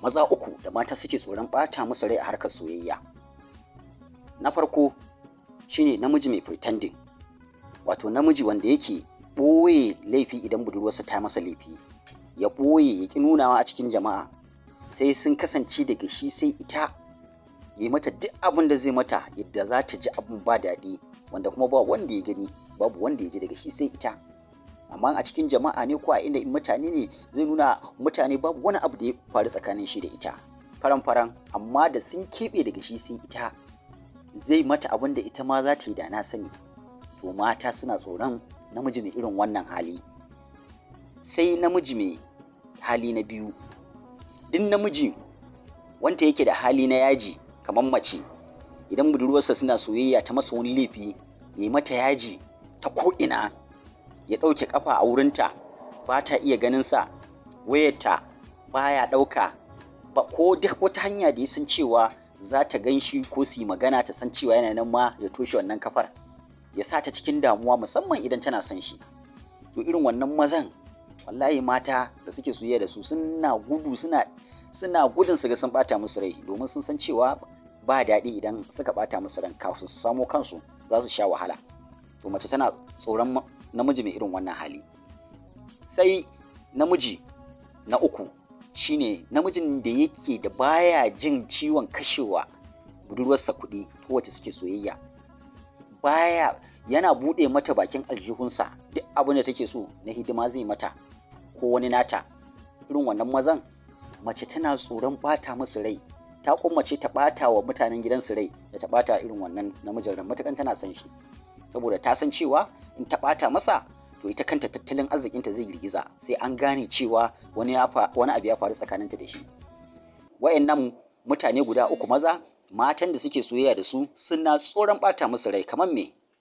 maza uku da mata suke tsoron ɓata musu rai a harkar soyayya. Na farko shine namiji mai pretending, wato namiji wanda yake ɓoye laifi idan budurwarsa ta masa laifi, ya ɓoye ya ƙi nunawa a cikin jama'a, sai sun kasance daga shi sai ita, yi mata duk abin da zai mata yadda za ta ji abin ba daɗi, wanda kuma ba wanda ya gani, babu wanda ya ji daga shi sai ita. Amma a cikin jama'a ne ko a inda mutane ne, zai nuna mutane babu wani abu da ya faru tsakanin shi da ita, faran-faran. Amma da sun keɓe daga shi sai ita, zai mata abin da ita ma za ta yi da na sani. To mata suna tsoron namiji mai irin wannan hali. Sai namiji mai hali na biyu, duk namiji wanda yake da hali na yaji kamar mace, idan budurwarsa suna soyayya ta masa wani laifi, ya yi mata yaji ta ko'ina, ya ɗauke ƙafa a wurinta, ba ta iya ganinsa, wayarta baya ɗauka, ba ko duk wata hanya da ya san cewa za ta gan shi ko su yi magana ta san cewa yana nan ma ya toshe wannan kafar, ya sa ta cikin damuwa musamman idan tana son shi. To irin wannan mazan wallahi mata da suke soyayya da su suna gudun su ga sun bata musu rai, domin sun san cewa ba daɗi idan suka bata musu ran, kafin su samo kansu za su sha wahala. To mace tana tsoron namiji mai irin wannan hali. Sai namiji na uku shine namijin da yake da baya jin ciwon kashewa budurwarsa kuɗi ko wacce suke soyayya, yana buɗe mata bakin aljihunsa, duk abin da take so na hidima zai mata ko wani nata. Irin wannan mazan mace tana tsoron ɓata musu rai, ta kummace ta ɓata wa mutanen gidansu rai da ta ɓata irin wannan namijin ran, matukan tana son shi, saboda ta san cewa in ta ɓata masa to ita kanta tattalin arzikinta zai girgiza, sai an gane cewa wani abu ya faru tsakaninta da shi. Wayannan mutane guda uku maza, matan da suke soyayya da su suna tsoron ɓata musu rai. Kamar me?